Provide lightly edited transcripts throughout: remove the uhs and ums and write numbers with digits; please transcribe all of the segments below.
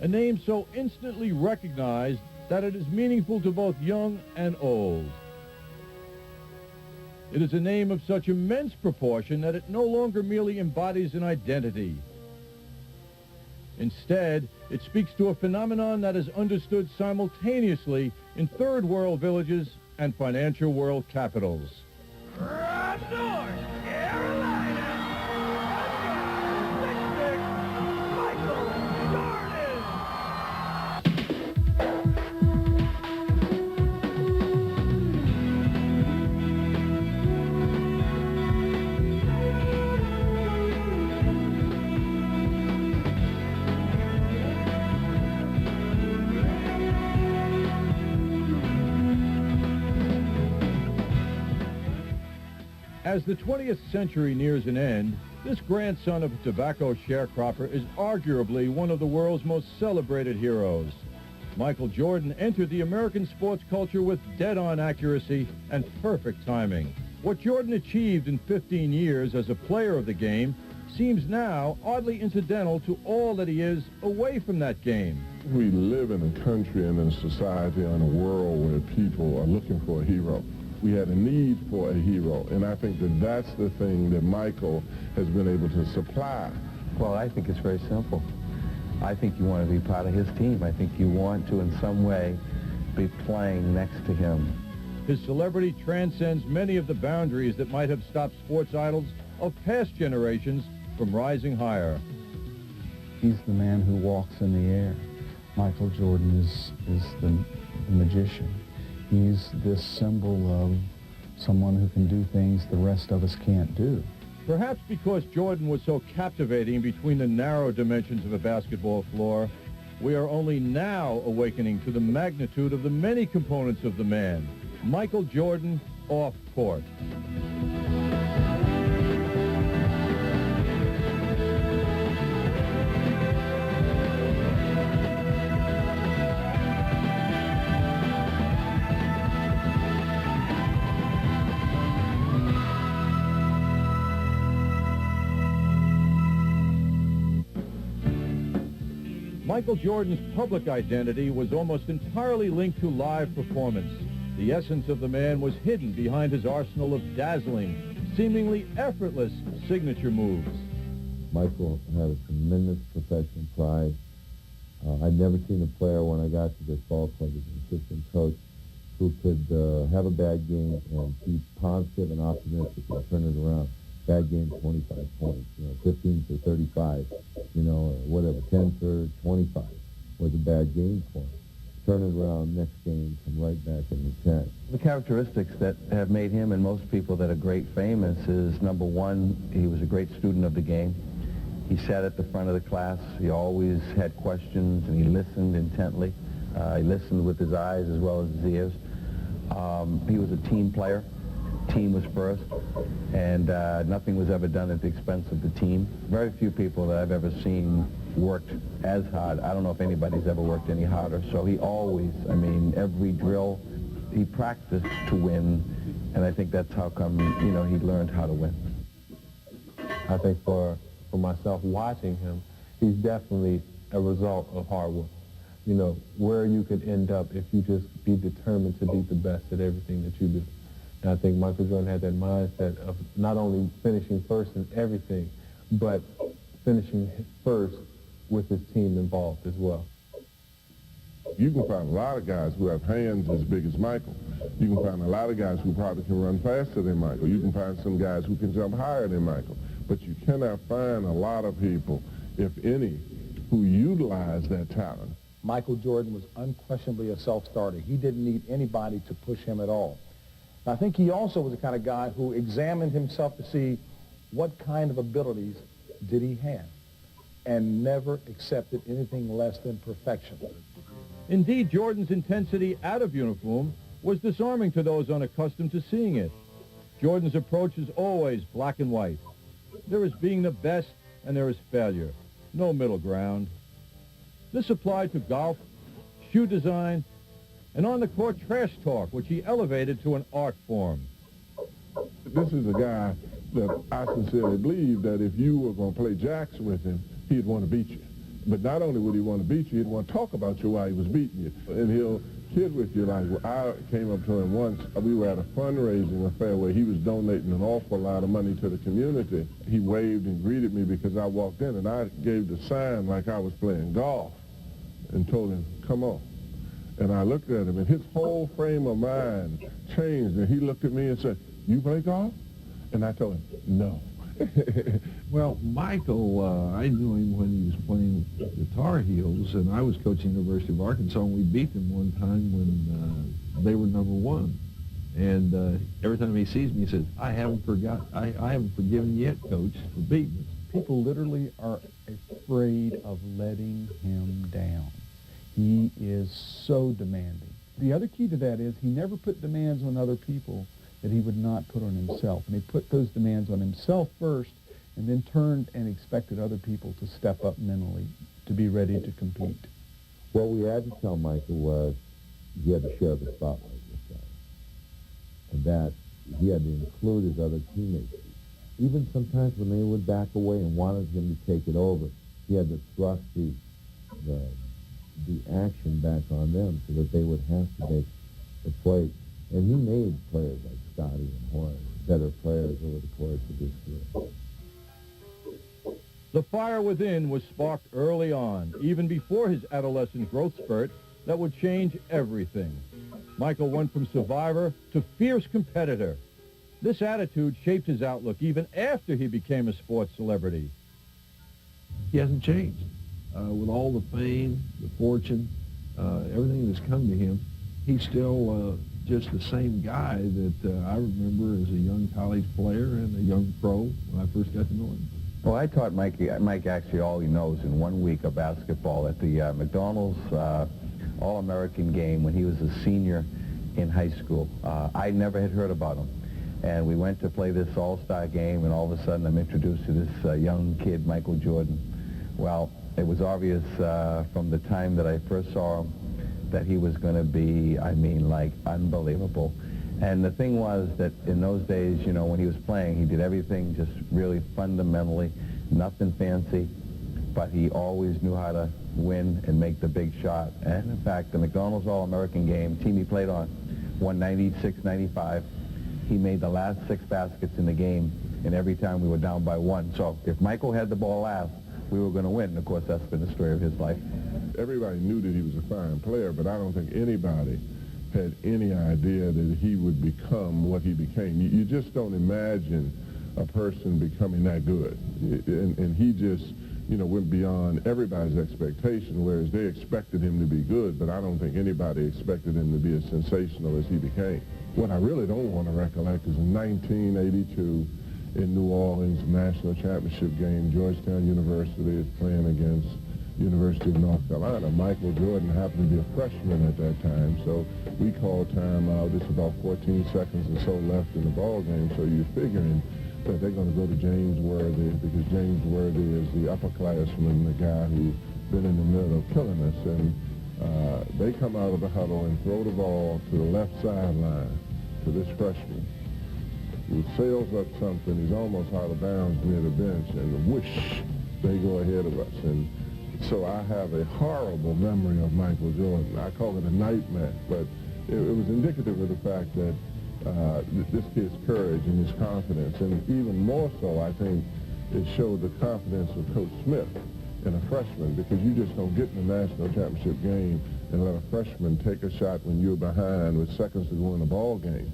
a name so instantly recognized that it is meaningful to both young and old. It is a name of such immense proportion that it no longer merely embodies an identity. Instead, it speaks to a phenomenon that is understood simultaneously in third world villages and financial world capitals. From North Carolina, Michael Jordan! As the 20th century nears an end, this grandson of a tobacco sharecropper is arguably one of the world's most celebrated heroes. Michael Jordan entered the American sports culture with dead-on accuracy and perfect timing. What Jordan achieved in 15 years as a player of the game seems now oddly incidental to all that he is away from that game. We live in a country and in a society and a world where people are looking for a hero. We had a need for a hero, and I think that that's the thing that Michael has been able to supply. Well, I think it's very simple. I think you want to be part of his team. I think you want to, in some way, be playing next to him. His celebrity transcends many of the boundaries that might have stopped sports idols of past generations from rising higher. He's the man who walks in the air. Michael Jordan is the magician. He's this symbol of someone who can do things the rest of us can't do. Perhaps because Jordan was so captivating between the narrow dimensions of a basketball floor, we are only now awakening to the magnitude of the many components of the man, Michael Jordan, off court. Michael Jordan's public identity was almost entirely linked to live performance. The essence of the man was hidden behind his arsenal of dazzling, seemingly effortless signature moves. Michael had a tremendous professional pride. I'd never seen a player when I got to this ball club as an assistant coach who could have a bad game and be positive and optimistic and turn it around. Bad game, 25 points, 15 for 35, or whatever, 10 for 25 was a bad game for him. Turn it around, next game, come right back in the attack. The characteristics that have made him and most people that are great famous is, number one, he was a great student of the game. He sat at the front of the class. He always had questions, and he listened intently. He listened with his eyes as well as his ears. He was a team player. Team was first, and nothing was ever done at the expense of the team. Very few people that I've ever seen worked as hard. I don't know if anybody's ever worked any harder. So he always, every drill, he practiced to win, and I think that's how come, he learned how to win. I think for myself watching him, he's definitely a result of hard work. Where you could end up if you just be determined to be the best at everything that you do. And I think Michael Jordan had that mindset of not only finishing first in everything, but finishing first with his team involved as well. You can find a lot of guys who have hands as big as Michael. You can find a lot of guys who probably can run faster than Michael. You can find some guys who can jump higher than Michael. But you cannot find a lot of people, if any, who utilize that talent. Michael Jordan was unquestionably a self-starter. He didn't need anybody to push him at all. I think he also was the kind of guy who examined himself to see what kind of abilities did he have, and never accepted anything less than perfection. Indeed, Jordan's intensity out of uniform was disarming to those unaccustomed to seeing it. Jordan's approach is always black and white. There is being the best and there is failure. No middle ground. This applied to golf, shoe design, and on-the-court trash talk, which he elevated to an art form. This is a guy that I sincerely believe that if you were going to play jacks with him, he'd want to beat you. But not only would he want to beat you, he'd want to talk about you while he was beating you. And he'll kid with you. Like, I came up to him once. We were at a fundraising affair where he was donating an awful lot of money to the community. He waved and greeted me because I walked in, and I gave the sign like I was playing golf and told him, come on. And I looked at him, and his whole frame of mind changed, and he looked at me and said, you play golf? And I told him, no. Well, Michael, I knew him when he was playing the Tar Heels, and I was coaching University of Arkansas, and we beat them one time when they were #1. And every time he sees me, he says, I haven't forgiven yet, Coach, for beating us. People literally are afraid of letting him down. He is so demanding. The other key to that is he never put demands on other people that he would not put on himself. And he put those demands on himself first and then turned and expected other people to step up mentally to be ready to compete. What we had to tell Michael was he had to share the spotlight with guys. And that he had to include his other teammates. Even sometimes when they would back away and wanted him to take it over, he had to thrust the action back on them so that they would have to make the play. And he made players like Scotty and Horace better players over the course of his career. The fire within was sparked early on, even before his adolescent growth spurt that would change everything. Michael went from survivor to fierce competitor. This attitude shaped his outlook even after he became a sports celebrity. He hasn't changed. With all the fame, the fortune, everything that's come to him, he's still just the same guy that I remember as a young college player and a young pro when I first got to know him. Well, I taught Mike actually all he knows in 1 week of basketball at the McDonald's All-American game when he was a senior in high school. I never had heard about him. And we went to play this all-star game, and all of a sudden I'm introduced to this young kid, Michael Jordan. Well, it was obvious from the time that I first saw him that he was going to be, I mean, like, unbelievable. And the thing was that in those days, you know, when he was playing, he did everything just really fundamentally, nothing fancy, but he always knew how to win and make the big shot. And in fact, the McDonald's All-American game, team he played on, won 96-95. He made the last 6 baskets in the game, and every time we were down by 1. So if Michael had the ball last, we were going to win. And of course, that's been the story of his life. Everybody knew that he was a fine player, but I don't think anybody had any idea that he would become what he became. You just don't imagine a person becoming that good. And he just, you know, went beyond everybody's expectation, whereas they expected him to be good, but I don't think anybody expected him to be as sensational as he became. What I really don't want to recollect is in 1982 in New Orleans, national championship game, Georgetown University is playing against University of North Carolina. Michael Jordan happened to be a freshman at that time, so we called timeout. It's about 14 seconds or so left in the ball game, so you're figuring that they're going to go to James Worthy because James Worthy is the upperclassman, the guy who's been in the middle of killing us. And they come out of the huddle and throw the ball to the left sideline to this freshman. He sails up something. He's almost out of bounds near the bench, and whoosh, they go ahead of us. And so I have a horrible memory of Michael Jordan. I call it a nightmare, but it was indicative of the fact that this kid's courage and his confidence, and even more so, I think, it showed the confidence of Coach Smith in a freshman, because you just don't get in the national championship game and let a freshman take a shot when you're behind with seconds to go in the ball game.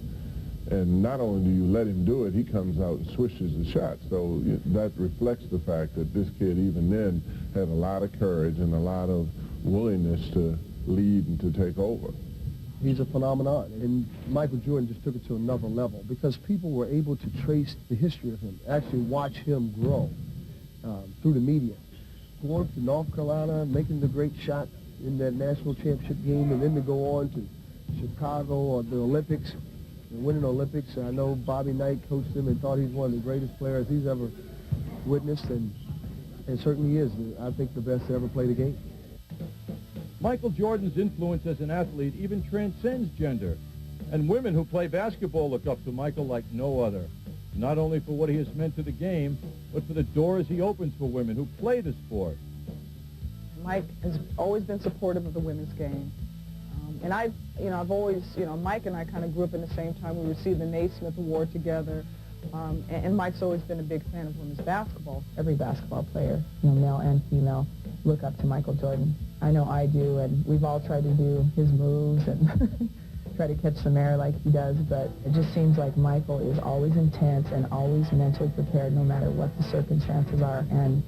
And not only do you let him do it, he comes out and swishes the shot. So that reflects the fact that this kid even then had a lot of courage and a lot of willingness to lead and to take over. He's a phenomenon, and Michael Jordan just took it to another level because people were able to trace the history of him, actually watch him grow through the media. Going to North Carolina, making the great shot in that national championship game, and then to go on to Chicago or the Olympics and winning the Olympics. I know Bobby Knight coached him and thought he's one of the greatest players he's ever witnessed, and certainly is, I think, the best to ever play the game. Michael Jordan's influence as an athlete even transcends gender, and women who play basketball look up to Michael like no other, not only for what he has meant to the game, but for the doors he opens for women who play the sport. Mike has always been supportive of the women's game. And I've always, Mike and I kind of grew up in the same time. We received the Naismith Award together. And Mike's always been a big fan of women's basketball. Every basketball player, male and female, look up to Michael Jordan. I know I do, and we've all tried to do his moves and try to catch some air like he does, but it just seems like Michael is always intense and always mentally prepared no matter what the circumstances are. And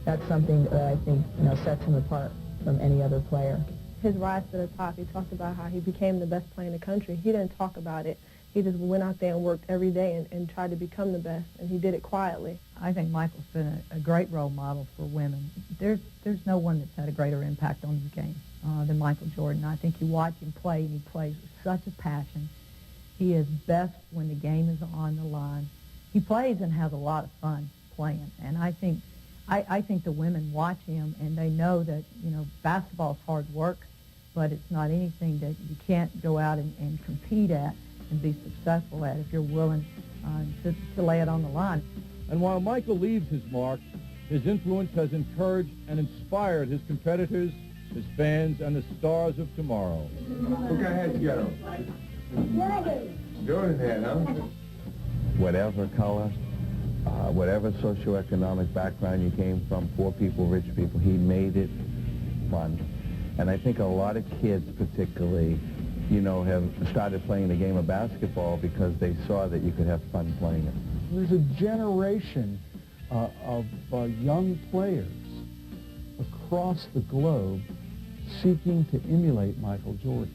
that's something that I think, sets him apart from any other player. His rise to the top, he talked about how he became the best player in the country. He didn't talk about it. He just went out there and worked every day and tried to become the best, and he did it quietly. I think Michael's been a great role model for women. There's no one that's had a greater impact on the game than Michael Jordan. I think you watch him play, and he plays with such a passion. He is best when the game is on the line. He plays and has a lot of fun playing, and I think the women watch him, and they know that, basketball's hard work, but it's not anything that you can't go out and compete at and be successful at if you're willing to lay it on the line. And while Michael leaves his mark, his influence has encouraged and inspired his competitors, his fans, and the stars of tomorrow. What kind of hat you got on? Jordan hat, huh? Whatever color, whatever socioeconomic background you came from, poor people, rich people, he made it fun. And I think a lot of kids particularly, have started playing the game of basketball because they saw that you could have fun playing it. There's a generation of young players across the globe seeking to emulate Michael Jordan.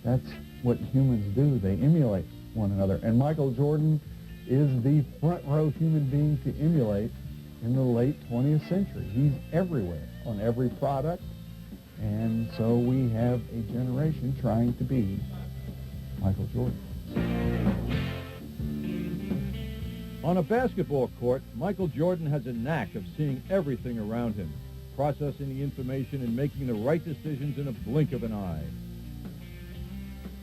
That's what humans do. They emulate one another. And Michael Jordan is the front row human being to emulate in the late 20th century. He's everywhere on every product. And so we have a generation trying to be Michael Jordan. On a basketball court, Michael Jordan has a knack of seeing everything around him, processing the information and making the right decisions in a blink of an eye.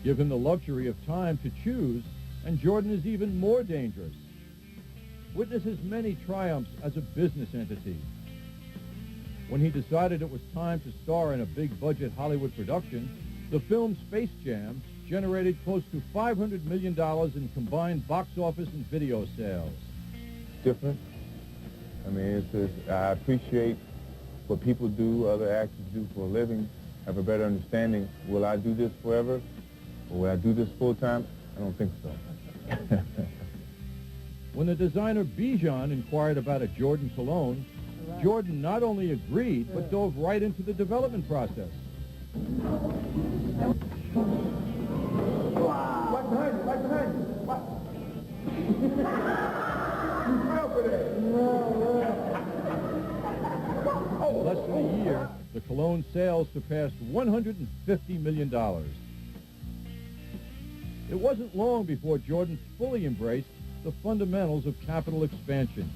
Give him the luxury of time to choose, and Jordan is even more dangerous. Witness his many triumphs as a business entity. When he decided it was time to star in a big-budget Hollywood production, the film Space Jam generated close to $500 million in combined box office and video sales. Different. I mean, I appreciate what people do, other actors do for a living, have a better understanding. Will I do this forever? Or will I do this full-time? I don't think so. When the designer Bijan inquired about a Jordan cologne, Jordan not only agreed, but dove right into the development process. Right behind you, right behind you. What? In less than a year, the cologne sales surpassed $150 million. It wasn't long before Jordan fully embraced the fundamentals of capital expansion.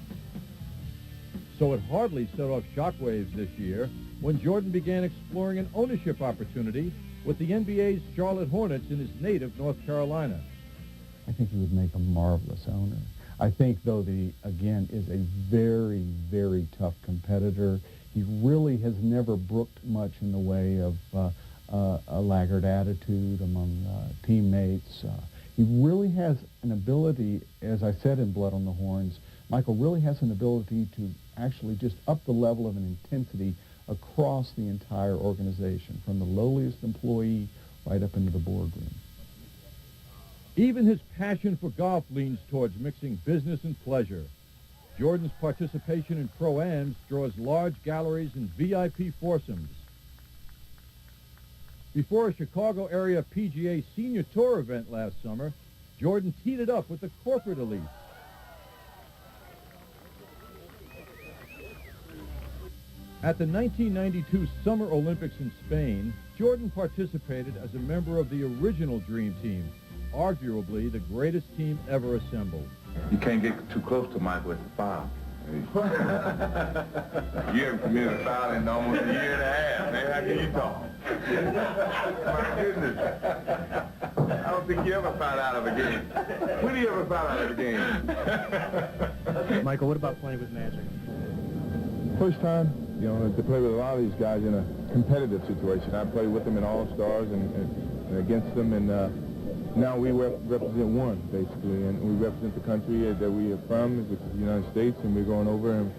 So it hardly set off shockwaves this year when Jordan began exploring an ownership opportunity with the NBA's Charlotte Hornets in his native North Carolina. I think he would make a marvelous owner. I think, though, that he, again, is a very, very tough competitor. He really has never brooked much in the way of a laggard attitude among teammates. He really has an ability, as I said in Blood on the Horns, Michael really has an ability to actually just up the level of an intensity across the entire organization, from the lowliest employee right up into the boardroom. Even his passion for golf leans towards mixing business and pleasure. Jordan's participation in Pro-Ams draws large galleries and VIP foursomes. Before a Chicago area PGA Senior Tour event last summer, Jordan teed it up with the corporate elite. At the 1992 Summer Olympics in Spain, Jordan participated as a member of the original Dream Team, arguably the greatest team ever assembled. You can't get too close to Michael at the foul. You haven't committed a foul in almost a year and a half, man. How can you talk? My goodness. I don't think you ever fouled out of a game. When do you ever foul out of a game? Michael, what about playing with Magic? First time, you know, to play with a lot of these guys in a competitive situation. I played with them in All-Stars and against them, and now we represent one, basically, and we represent the country that we are from, which is the United States, and we're going over, and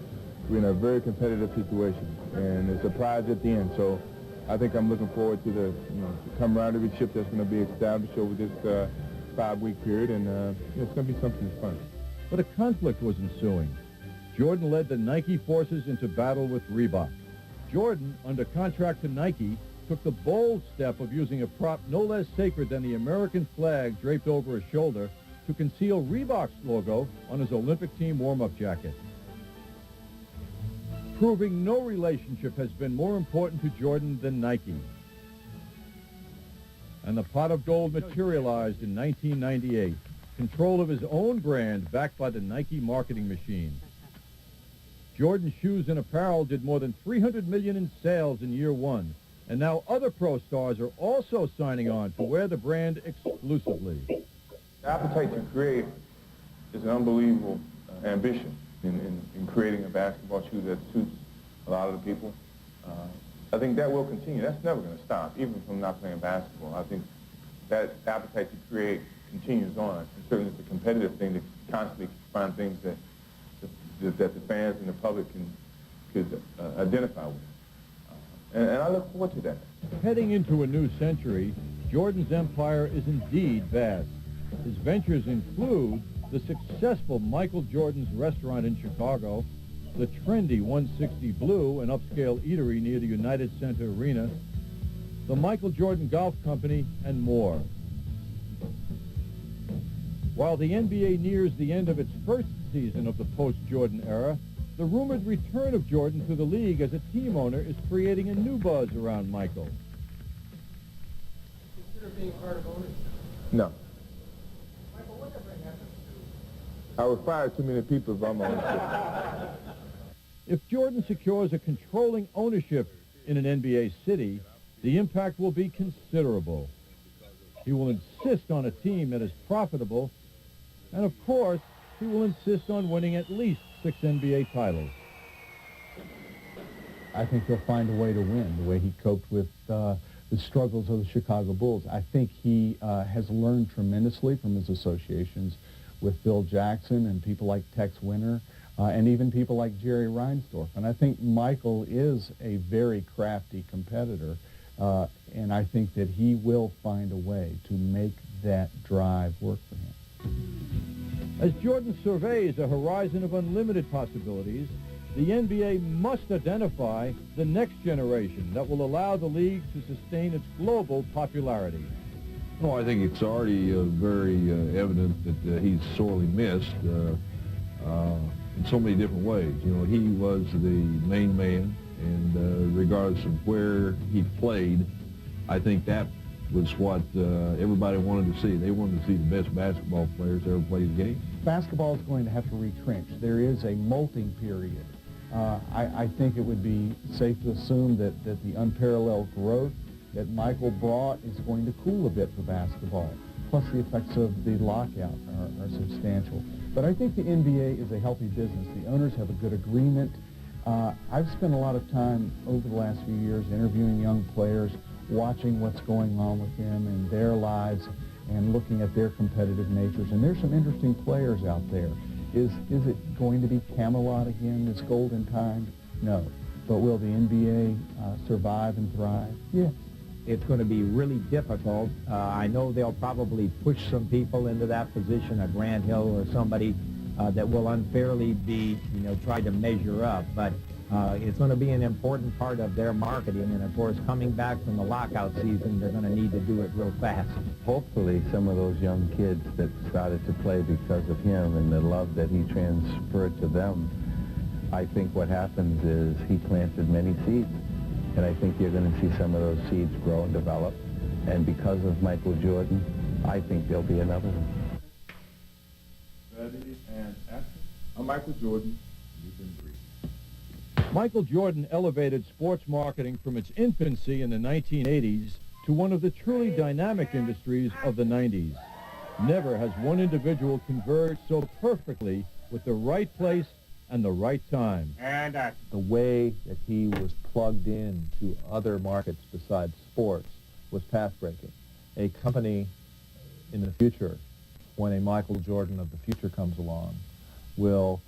we're in a very competitive situation, and it's a prize at the end. So I think I'm looking forward to the camaraderie that's going to be established over this 5-week period, and it's going to be something fun. But a conflict was ensuing. Jordan led the Nike forces into battle with Reebok. Jordan, under contract to Nike, took the bold step of using a prop no less sacred than the American flag draped over his shoulder to conceal Reebok's logo on his Olympic team warm-up jacket. Proving no relationship has been more important to Jordan than Nike. And the pot of gold materialized in 1998. Control of his own brand backed by the Nike marketing machine. Jordan shoes and apparel did more than $300 million in sales in year one, and now other pro stars are also signing on to wear the brand exclusively. The appetite to create is an unbelievable ambition in creating a basketball shoe that suits a lot of the people. I think that will continue. That's never going to stop, even from not playing basketball. I think that appetite to create continues on. And certainly it's a competitive thing to constantly find things that the fans and the public could identify with. And I look forward to that. Heading into a new century, Jordan's empire is indeed vast. His ventures include the successful Michael Jordan's restaurant in Chicago, the trendy 160 Blue, an upscale eatery near the United Center Arena, the Michael Jordan Golf Company, and more. While the NBA nears the end of its first season of the post-Jordan era, the rumored return of Jordan to the league as a team owner is creating a new buzz around Michael. Consider being part of ownership? No. Michael, whatever happens I would fire too many people if I'm ownership. If Jordan secures a controlling ownership in an NBA city, the impact will be considerable. He will insist on a team that is profitable, and of course, he will insist on winning at least 6 NBA titles. I think he'll find a way to win, the way he coped with the struggles of the Chicago Bulls. I think he has learned tremendously from his associations with Bill Jackson and people like Tex Winter, and even people like Jerry Reinsdorf. And I think Michael is a very crafty competitor, and I think that he will find a way to make that drive work for him. As Jordan surveys a horizon of unlimited possibilities, the NBA must identify the next generation that will allow the league to sustain its global popularity. Well, I think it's already very evident that he's sorely missed in so many different ways. You know, he was the main man, and regardless of where he played, I think that was what everybody wanted to see. They wanted to see the best basketball players ever played the game. Basketball is going to have to retrench. There is a molting period. I think it would be safe to assume that the unparalleled growth that Michael brought is going to cool a bit for basketball. Plus the effects of the lockout are substantial. But I think the NBA is a healthy business. The owners have a good agreement. I've spent a lot of time over the last few years interviewing young players, watching what's going on with them in their lives and looking at their competitive natures. And there's some interesting players out there. Is it going to be Camelot again, this golden time? No. But will the NBA survive and thrive? Yes. It's going to be really difficult. I know they'll probably push some people into that position, a Grant Hill or somebody that will unfairly be, try to measure up. But it's going to be an important part of their marketing. And, of course, coming back from the lockout season, they're going to need to do it real fast. Hopefully some of those young kids that started to play because of him and the love that he transferred to them, I think what happens is he planted many seeds. And I think you're going to see some of those seeds grow and develop. And because of Michael Jordan, I think there'll be another one. Ready and action. I'm Michael Jordan. You've been briefed. Michael Jordan elevated sports marketing from its infancy in the 1980s to one of the truly dynamic industries of the 90s. Never has one individual converged so perfectly with the right place and the right time. The way that he was plugged in to other markets besides sports was path-breaking. A company in the future, when a Michael Jordan of the future comes along, will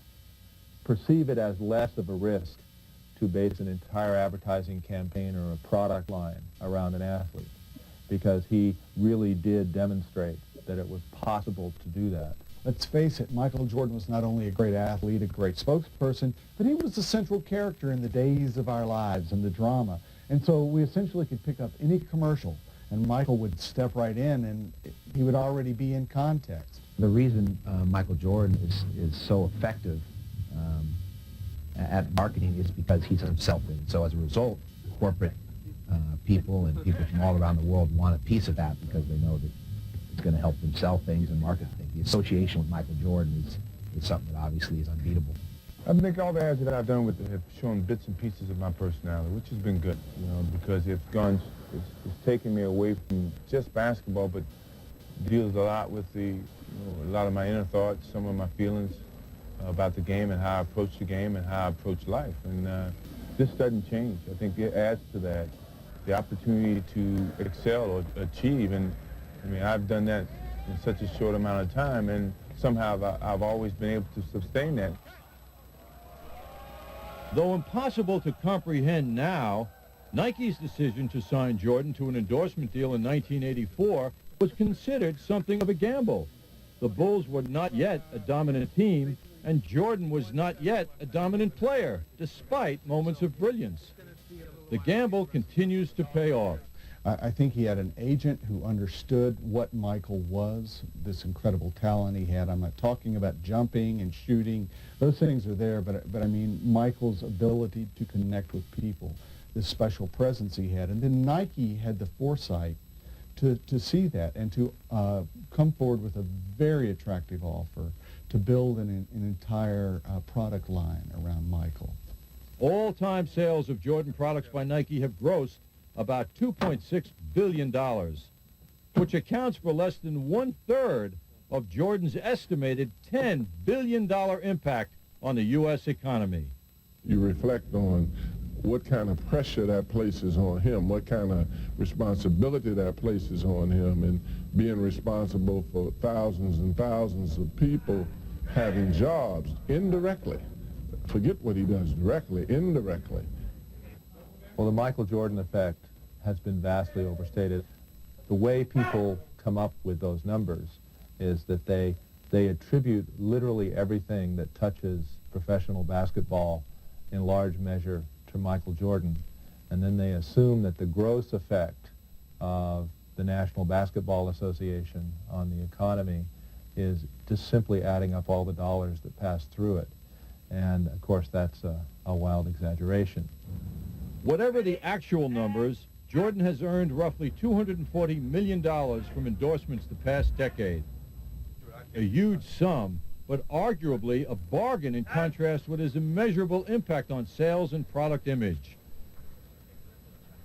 perceive it as less of a risk to base an entire advertising campaign or a product line around an athlete, because he really did demonstrate that it was possible to do that. Let's face it, Michael Jordan was not only a great athlete, a great spokesperson, but he was the central character in the days of our lives and the drama. And so we essentially could pick up any commercial, and Michael would step right in, and he would already be in context. The reason Michael Jordan is so effective at marketing is because he's himself. And so as a result, corporate people and people from all around the world want a piece of that because they know that it's going to help them sell things and market things. The association with Michael Jordan is something that obviously is unbeatable. I think all the ads that I've done with it have shown bits and pieces of my personality, which has been good, you know, because it's taken me away from just basketball, but deals a lot with a lot of my inner thoughts, some of my feelings about the game and how I approach the game and how I approach life. And this doesn't change. I think it adds to that, the opportunity to excel or achieve. And I mean, I've done that in such a short amount of time, and somehow I've always been able to sustain that. Though impossible to comprehend now, Nike's decision to sign Jordan to an endorsement deal in 1984 was considered something of a gamble. The Bulls were not yet a dominant team, and Jordan was not yet a dominant player, despite moments of brilliance. The gamble continues to pay off. I think he had an agent who understood what Michael was, this incredible talent he had. I'm not talking about jumping and shooting. Those things are there, but I mean Michael's ability to connect with people, this special presence he had. And then Nike had the foresight to see that and to come forward with a very attractive offer to build an entire product line around Michael. All-time sales of Jordan products by Nike have grossed about $2.6 billion, which accounts for less than one-third of Jordan's estimated $10 billion impact on the U.S. economy. You reflect on what kind of pressure that places on him, what kind of responsibility that places on him, and being responsible for thousands and thousands of people having jobs indirectly. Forget what he does directly, indirectly. Well, the Michael Jordan effect has been vastly overstated. The way people come up with those numbers is that they attribute literally everything that touches professional basketball in large measure to Michael Jordan, and then they assume that the gross effect of the National Basketball Association on the economy is just simply adding up all the dollars that pass through it. And of course that's a wild exaggeration. Whatever the actual numbers, Jordan has earned roughly $240 million from endorsements the past decade. A huge sum, but arguably a bargain in contrast with his immeasurable impact on sales and product image.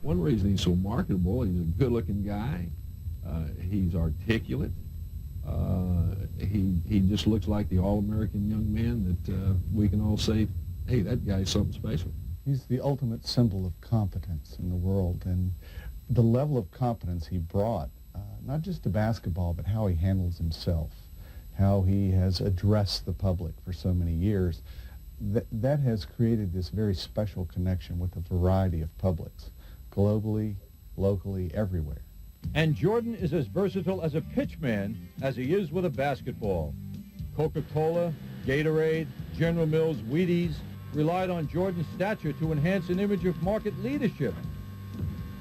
One reason he's so marketable, he's a good-looking guy. He's articulate. He just looks like the all-American young man that we can all say, hey, that guy's something special. He's the ultimate symbol of competence in the world, and the level of competence he brought, not just to basketball, but how he handles himself, how he has addressed the public for so many years, that has created this very special connection with a variety of publics, globally, locally, everywhere. And Jordan is as versatile as a pitchman as he is with a basketball. Coca-Cola, Gatorade, General Mills, Wheaties relied on Jordan's stature to enhance an image of market leadership,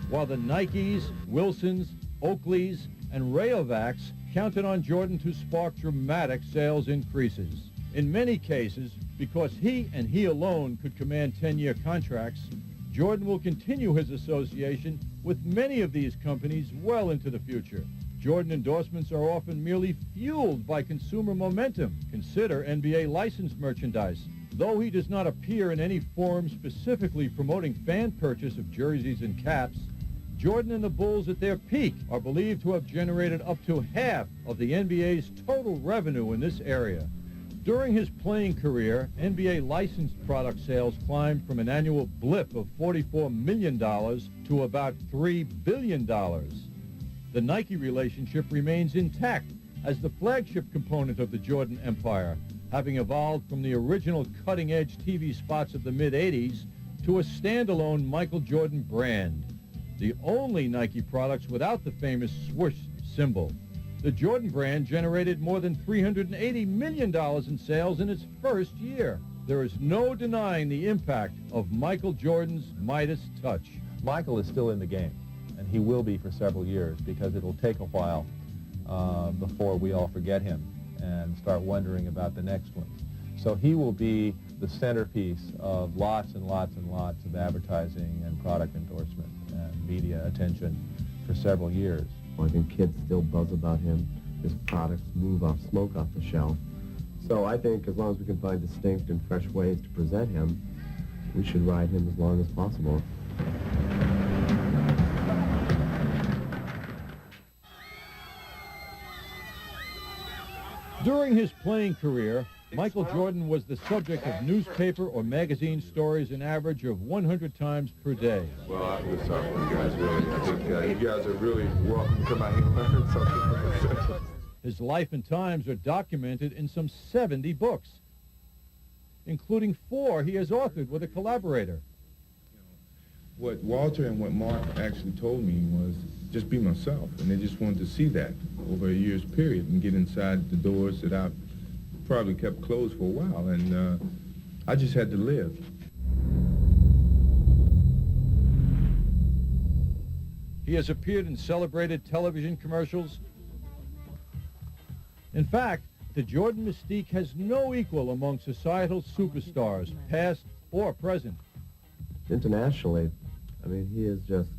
while the Nikes, Wilsons, Oakleys, and Rayovacs counted on Jordan to spark dramatic sales increases. In many cases, because he and he alone could command 10-year contracts, Jordan will continue his association with many of these companies well into the future. Jordan endorsements are often merely fueled by consumer momentum. Consider NBA licensed merchandise. Though he does not appear in any forum specifically promoting fan purchase of jerseys and caps, Jordan and the Bulls at their peak are believed to have generated up to half of the NBA's total revenue in this area. During his playing career, NBA licensed product sales climbed from an annual blip of $44 million to about $3 billion. The Nike relationship remains intact as the flagship component of the Jordan empire, having evolved from the original cutting-edge TV spots of the mid-'80s to a standalone Michael Jordan brand, the only Nike products without the famous swoosh symbol. The Jordan brand generated more than $380 million in sales in its first year. There is no denying the impact of Michael Jordan's Midas touch. Michael is still in the game, and he will be for several years because it'll take a while before we all forget him and start wondering about the next ones. So he will be the centerpiece of lots and lots and lots of advertising and product endorsement and media attention for several years. I think kids still buzz about him. His products move off smoke off the shelf. So I think as long as we can find distinct and fresh ways to present him, we should ride him as long as possible. During his playing career, Michael Jordan was the subject of newspaper or magazine stories an average of 100 times per day. Well, I feel sorry for you guys, really. I think you guys are really welcome to come out here and learn something. His life and times are documented in some 70 books, including 4 he has authored with a collaborator. What Walter and what Mark actually told me was just be myself, and they just wanted to see that over a year's period and get inside the doors that I've probably kept closed for a while, and I just had to live. He has appeared in celebrated television commercials. In fact, the Jordan mystique has no equal among societal superstars, past or present. Internationally, I mean, he is just,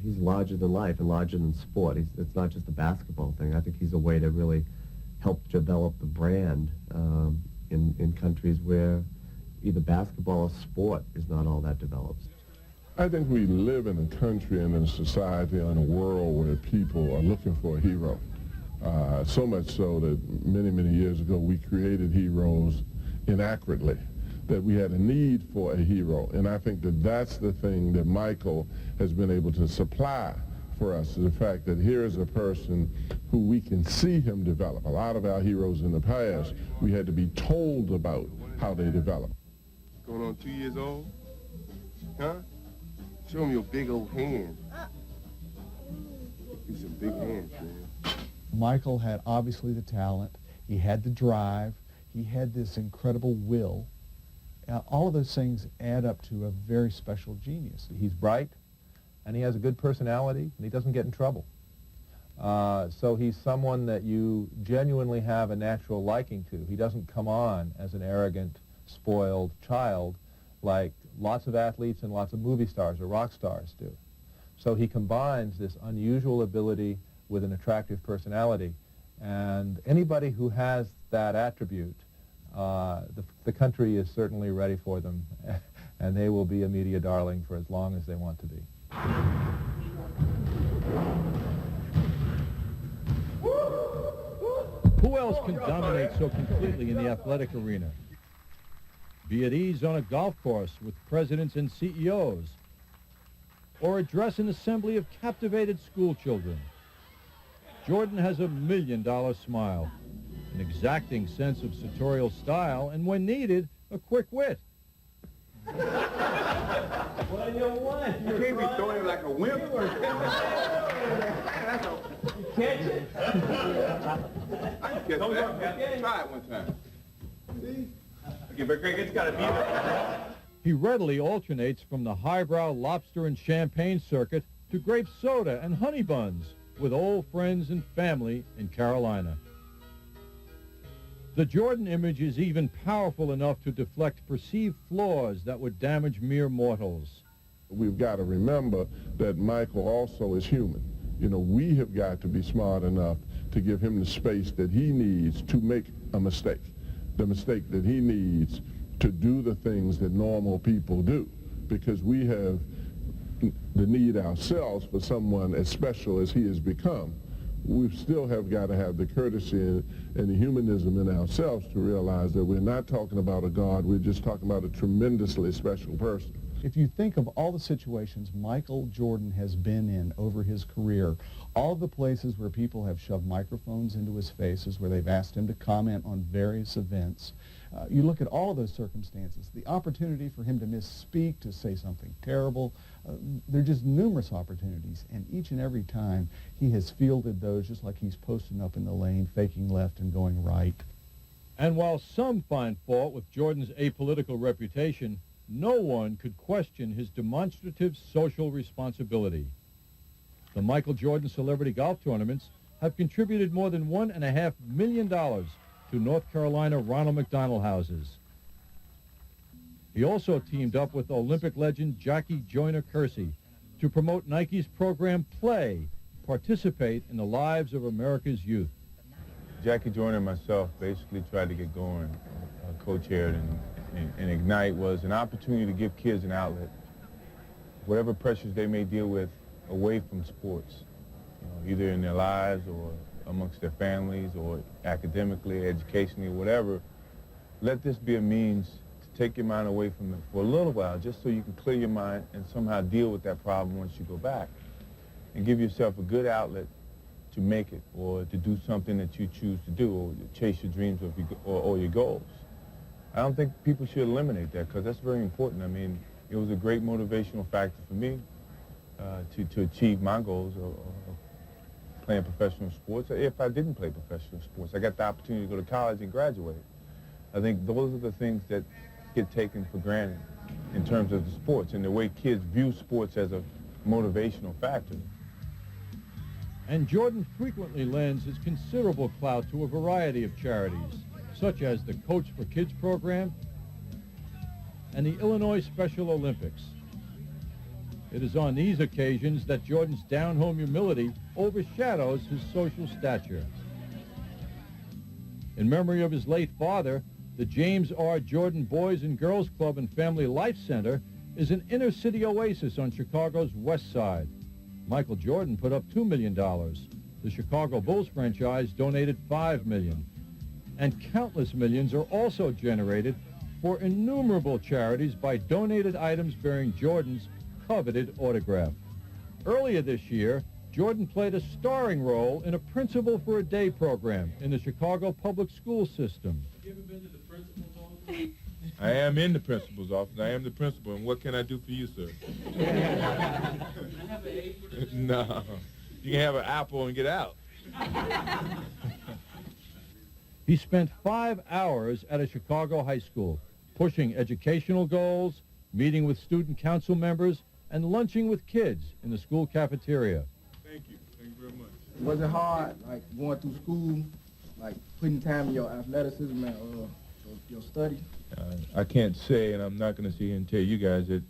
he's larger than life and larger than sport. It's not just a basketball thing. I think he's a way to really help develop the brand in countries where either basketball or sport is not all that developed. I think we live in a country and in a society and a world where people are looking for a hero. So much so that many, many years ago we created heroes inaccurately, that we had a need for a hero. And I think that that's the thing that Michael has been able to supply for us, is the fact that here is a person who we can see him develop. A lot of our heroes in the past, we had to be told about how they develop. Going on 2 years old? Huh? Show him your big old hands. These some big hands, man. Michael had obviously the talent. He had the drive. He had this incredible will. All of those things add up to a very special genius. He's bright, and he has a good personality, and he doesn't get in trouble. So he's someone that you genuinely have a natural liking to. He doesn't come on as an arrogant, spoiled child like lots of athletes and lots of movie stars or rock stars do. So he combines this unusual ability with an attractive personality. And anybody who has that attribute, the country is certainly ready for them, and they will be a media darling for as long as they want to be. Who else can dominate so completely in the athletic arena? Be at ease on a golf course with presidents and CEOs, or address an assembly of captivated school children. Jordan has a $1 million smile, an exacting sense of sartorial style, and when needed, a quick wit. What do you want? You can't be throwing him like a wimp. Catch it. I can catch that. Try it one time. See? Okay, but Greg, it's got to be there. He readily alternates from the highbrow lobster and champagne circuit to grape soda and honey buns with old friends and family in Carolina. The Jordan image is even powerful enough to deflect perceived flaws that would damage mere mortals. We've got to remember that Michael also is human. You know, we have got to be smart enough to give him the space that he needs to make a mistake, the mistake that he needs to do the things that normal people do, because we have the need ourselves for someone as special as he has become we still have got to have the courtesy and the humanism in ourselves to realize that we're not talking about a God, we're just talking about a tremendously special person. If you think of all the situations Michael Jordan has been in over his career, all the places where people have shoved microphones into his faces, where they've asked him to comment on various events, you look at all of those circumstances, the opportunity for him to misspeak, to say something terrible, there are just numerous opportunities, and each and every time he has fielded those just like he's posting up in the lane, faking left and going right. And while some find fault with Jordan's apolitical reputation, no one could question his demonstrative social responsibility. The Michael Jordan Celebrity Golf Tournaments have contributed more than $1.5 million to North Carolina Ronald McDonald houses. He also teamed up with Olympic legend Jackie Joyner-Kersee to promote Nike's program Play, participate in the lives of America's youth. Jackie Joyner and myself basically tried to get going, co-chaired, and Ignite was an opportunity to give kids an outlet, whatever pressures they may deal with away from sports, either in their lives or amongst their families or academically, educationally, whatever. Let this be a means to take your mind away from it for a little while, just so you can clear your mind and somehow deal with that problem once you go back, and give yourself a good outlet to make it, or to do something that you choose to do, or to chase your dreams or your goals. I don't think people should eliminate that, because that's very important. I mean, it was a great motivational factor for me to achieve my goals of playing professional sports. If I didn't play professional sports, I got the opportunity to go to college and graduate. I think those are the things that get taken for granted in terms of the sports and the way kids view sports as a motivational factor. And Jordan frequently lends his considerable clout to a variety of charities, such as the Coach for Kids program and the Illinois Special Olympics. It is on these occasions that Jordan's down-home humility overshadows his social stature. In memory of his late father, the James R. Jordan Boys and Girls Club and Family Life Center is an inner-city oasis on Chicago's west side. Michael Jordan put up $2 million. The Chicago Bulls franchise donated $5 million. And countless millions are also generated for innumerable charities by donated items bearing Jordan's coveted autograph. Earlier this year, Jordan played a starring role in a Principal for a Day program in the Chicago public school system. Have you ever been to the principal's office? I am in the principal's office. I am the principal, and what can I do for you, sir? Can I have an A for this? No. You can have an apple and get out. He spent 5 hours at a Chicago high school, pushing educational goals, meeting with student council members, and lunching with kids in the school cafeteria. Thank you. Thank you very much. Was it hard, like, going through school, like, putting time in your athleticism and your study? I can't say, and I'm not going to sit here and tell you guys that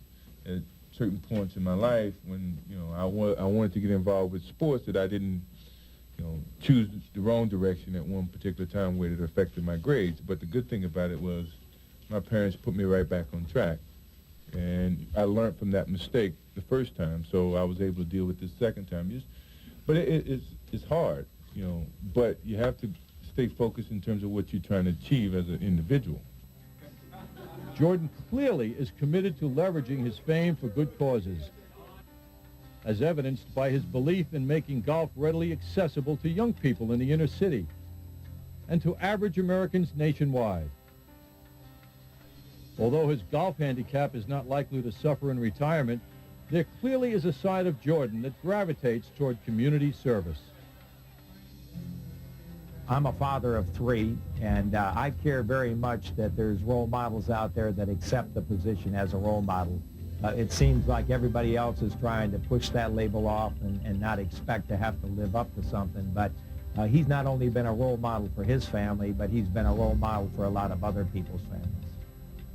at certain points in my life when, I wanted to get involved with sports, that I didn't, choose the wrong direction at one particular time where it affected my grades. But the good thing about it was my parents put me right back on track. And I learned from that mistake the first time, so I was able to deal with this second time. But it's hard, but you have to stay focused in terms of what you're trying to achieve as an individual. Jordan clearly is committed to leveraging his fame for good causes, as evidenced by his belief in making golf readily accessible to young people in the inner city and to average Americans nationwide. Although his golf handicap is not likely to suffer in retirement, there clearly is a side of Jordan that gravitates toward community service. I'm a father of 3, and I care very much that there's role models out there that accept the position as a role model. It seems like everybody else is trying to push that label off and not expect to have to live up to something, but he's not only been a role model for his family, but he's been a role model for a lot of other people's families.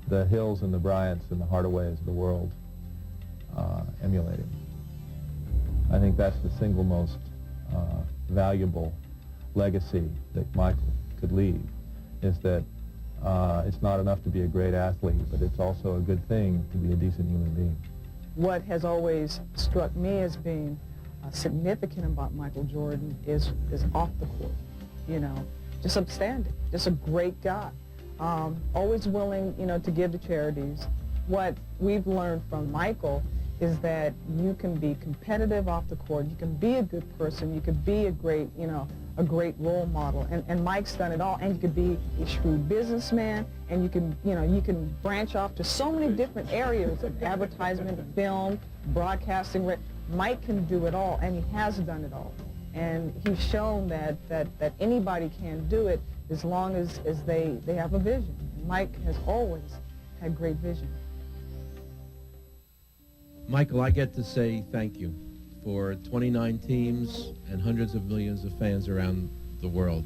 The Hills and the Bryants and the Hardaways of the world emulate him. I think that's the single most valuable legacy that Michael could leave, is that it's not enough to be a great athlete, but it's also a good thing to be a decent human being. What has always struck me as being significant about Michael Jordan is off the court. You know, just upstanding, just a great guy. Always willing, you know, to give to charities. What we've learned from Michael is that you can be competitive off the court, you can be a good person, you can be a great, you know, a great role model. And Mike's done it all. And you could be a shrewd businessman, and you can, you know, you can branch off to so many different areas of advertisement, film, broadcasting. Mike can do it all, and he has done it all. And he's shown that anybody can do it as long as they have a vision. Mike has always had great vision. Michael, I get to say thank you for 29 teams and hundreds of millions of fans around the world.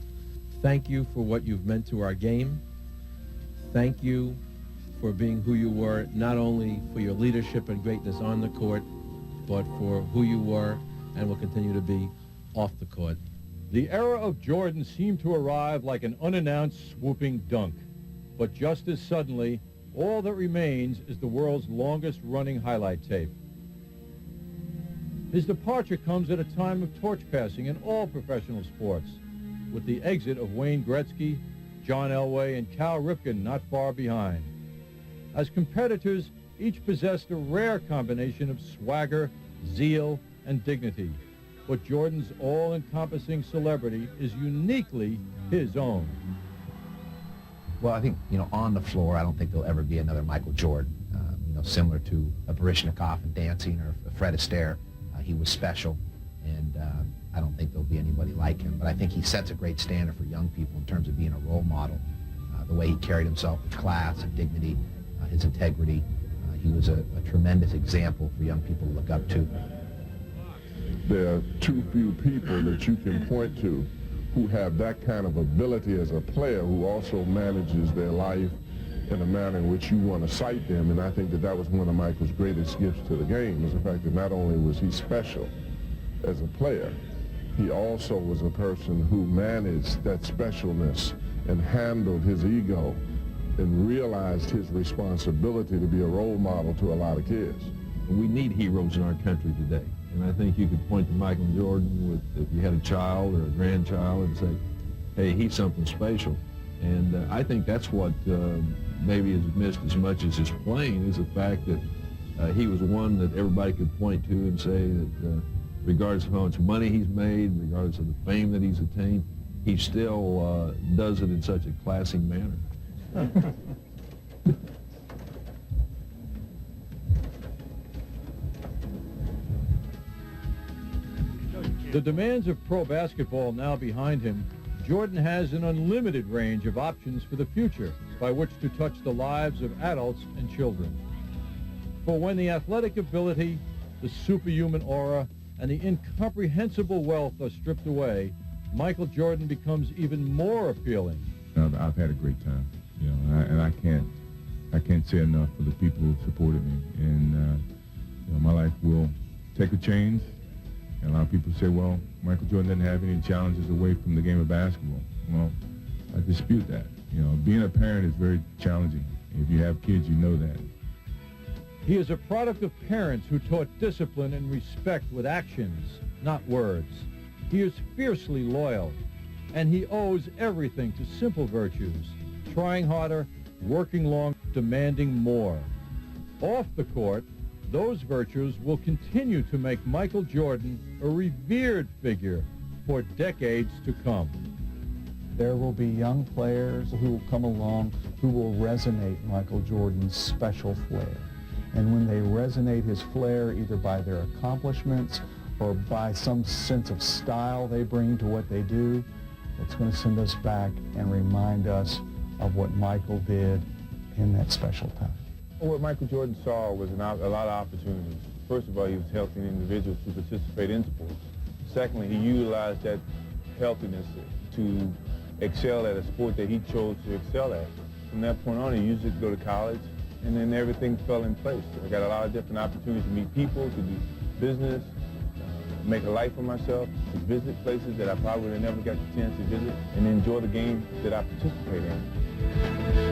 Thank you for what you've meant to our game. Thank you for being who you were, not only for your leadership and greatness on the court, but for who you were and will continue to be off the court. The era of Jordan seemed to arrive like an unannounced swooping dunk. But just as suddenly, all that remains is the world's longest-running highlight tape. His departure comes at a time of torch passing in all professional sports, with the exit of Wayne Gretzky, John Elway, and Cal Ripken not far behind. As competitors, each possessed a rare combination of swagger, zeal, and dignity. But Jordan's all-encompassing celebrity is uniquely his own. Well, I think, you know, on the floor, I don't think there'll ever be another Michael Jordan, you know, similar to a Baryshnikov in dancing or Fred Astaire. He was special, and I don't think there'll be anybody like him. But I think he sets a great standard for young people in terms of being a role model. The way he carried himself with class and dignity, his integrity. He was a tremendous example for young people to look up to. There are too few people that you can point to who have that kind of ability as a player, who also manages their life in a manner in which you want to cite them. And I think that was one of Michael's greatest gifts to the game, is the fact that not only was he special as a player, he also was a person who managed that specialness and handled his ego and realized his responsibility to be a role model to a lot of kids. We need heroes in our country today. And I think you could point to Michael Jordan with, if you had a child or a grandchild, and say, hey, he's something special. And I think that's what maybe is missed as much as his playing, is the fact that he was one that everybody could point to and say that regardless of how much money he's made, regardless of the fame that he's attained, he still does it in such a classy manner. The demands of pro basketball now behind him, Jordan has an unlimited range of options for the future by which to touch the lives of adults and children. For when the athletic ability, the superhuman aura, and the incomprehensible wealth are stripped away, Michael Jordan becomes even more appealing. I've had a great time, you know, and I can't say enough for the people who supported me. And you know, my life will take a change. And a lot of people say, well, Michael Jordan didn't have any challenges away from the game of basketball. Well, I dispute that. You know, being a parent is very challenging. If you have kids, you know that. He is a product of parents who taught discipline and respect with actions, not words. He is fiercely loyal, and he owes everything to simple virtues: trying harder, working long, demanding more. Off the court, those virtues will continue to make Michael Jordan a revered figure for decades to come. There will be young players who will come along who will resonate Michael Jordan's special flair. And when they resonate his flair, either by their accomplishments or by some sense of style they bring to what they do, it's going to send us back and remind us of what Michael did in that special time. What Michael Jordan saw was a lot of opportunities. First of all, he was helping individuals to participate in sports. Secondly, he utilized that healthiness to excel at a sport that he chose to excel at. From that point on, he used it to go to college, and then everything fell in place. I got a lot of different opportunities to meet people, to do business, make a life for myself, to visit places that I probably would have never got the chance to visit, and enjoy the game that I participate in.